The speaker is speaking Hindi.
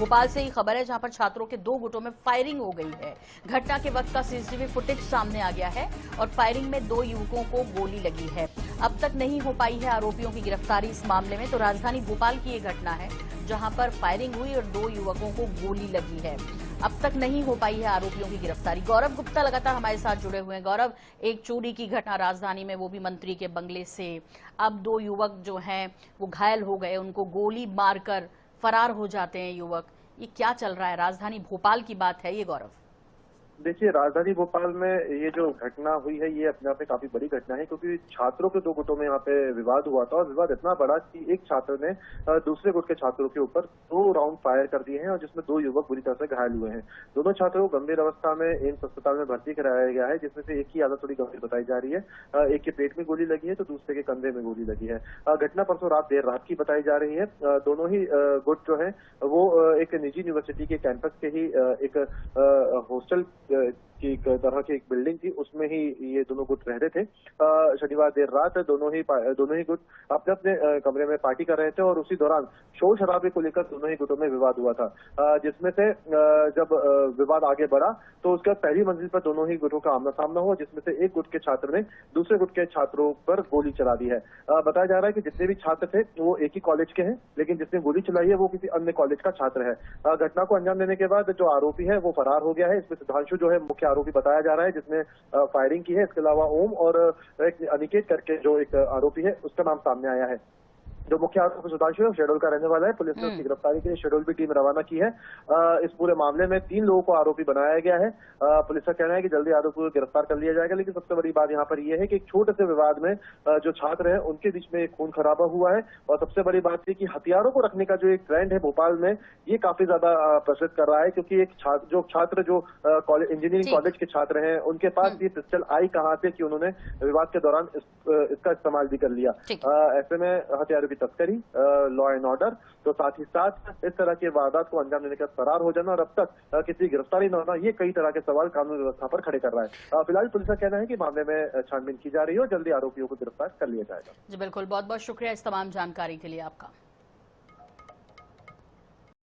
भोपाल से ही खबर है, जहां पर छात्रों के 2 गुटों में फायरिंग हो गई है। घटना के वक्त का सीसीटीवी फुटेज सामने आ गया है और फायरिंग में 2 युवकों को गोली लगी है। अब तक नहीं हो पाई है आरोपियों की गिरफ्तारी इस मामले में। तो राजधानी भोपाल की ये घटना है, जहां पर फायरिंग हुई और 2 युवकों को गोली लगी है। अब तक नहीं हो पाई है आरोपियों की गिरफ्तारी। गौरव गुप्ता लगातार हमारे साथ जुड़े हुए हैं। गौरव, एक चोरी की घटना राजधानी में, वो भी मंत्री के बंगले से। अब 2 युवक जो हैं वो घायल हो गए, उनको गोली मारकर फरार हो जाते हैं युवक। ये क्या चल रहा है? राजधानी भोपाल की बात है ये, गौरव। देखिए, राजधानी भोपाल में ये जो घटना हुई है ये अपने आप में काफी बड़ी घटना है, क्योंकि छात्रों के 2 गुटों में यहाँ पे विवाद हुआ था और विवाद इतना बड़ा कि एक छात्र ने दूसरे गुट के छात्रों के ऊपर 2 राउंड फायर कर दिए हैं और जिसमें 2 युवक बुरी तरह से घायल हुए हैं। दोनों छात्रों को गंभीर अवस्था में एम्स अस्पताल में भर्ती कराया गया है, जिसमें से एक की हालत थोड़ी गंभीर बताई जा रही है। एक के पेट में गोली लगी है तो दूसरे के कंधे में गोली लगी है। घटना परसों रात देर रात की बताई जा रही है। दोनों ही गुट जो है वो एक निजी यूनिवर्सिटी के कैंपस के ही एक हॉस्टल की तरह की एक बिल्डिंग थी, उसमें ही ये दोनों गुट रह रहे थे। शनिवार देर रात दोनों ही गुट अपने अपने कमरे में पार्टी कर रहे थे और उसी दौरान शोर शराबे को लेकर दोनों ही गुटों में विवाद हुआ था, जिसमें से जब विवाद आगे बढ़ा तो उसके बाद पहली मंजिल पर दोनों ही गुटों का आमना सामना हुआ, जिसमें से एक गुट के छात्र ने दूसरे गुट के छात्रों पर गोली चला दी है। बताया जा रहा है कि जितने भी छात्र थे वो एक ही कॉलेज के हैं, लेकिन जिसने गोली चलाई है वो किसी अन्य कॉलेज का छात्र है। घटना को अंजाम देने के बाद जो आरोपी है वो फरार हो गया है। इसमें सुधांशु जो है मुख्य आरोपी बताया जा रहा है, जिसने फायरिंग की है। इसके अलावा ओम और एक अनिकेत करके जो एक आरोपी है उसका नाम सामने आया है। जो मुख्य आरोपी सुधांशु है शेडोल का रहने वाला है। पुलिस ने उसकी गिरफ्तारी के लिए शेडोल की टीम रवाना की है। इस पूरे मामले में 3 लोगों को आरोपी बनाया गया है। पुलिस का कहना है कि जल्दी आरोपी को गिरफ्तार कर लिया जाएगा, लेकिन सबसे बड़ी बात यहाँ पर यह है कि एक छोटे से विवाद में जो छात्र हैं उनके बीच में खून खराबा हुआ है। और सबसे बड़ी बात यह कि हथियारों को रखने का जो एक ट्रेंड है भोपाल में, ये काफी ज्यादा प्रचलित कर रहा है, क्योंकि एक छात्र जो इंजीनियरिंग कॉलेज के छात्र हैं उनके पास ये पिस्टल आई कहाँ से कि उन्होंने विवाद के दौरान इसका इस्तेमाल भी कर लिया। ऐसे में हथियारों की तस्करी, लॉ एंड ऑर्डर, तो साथ ही साथ इस तरह के वारदात को अंजाम देने का फरार हो जाना और अब तक किसी गिरफ्तारी न होना, ये कई तरह के सवाल कानून व्यवस्था पर खड़े कर रहा है। फिलहाल पुलिस का कहना है कि मामले में छानबीन की जा रही है और जल्दी आरोपियों को गिरफ्तार कर लिया जाएगा। जी बिल्कुल, बहुत बहुत शुक्रिया इस तमाम जानकारी के लिए आपका।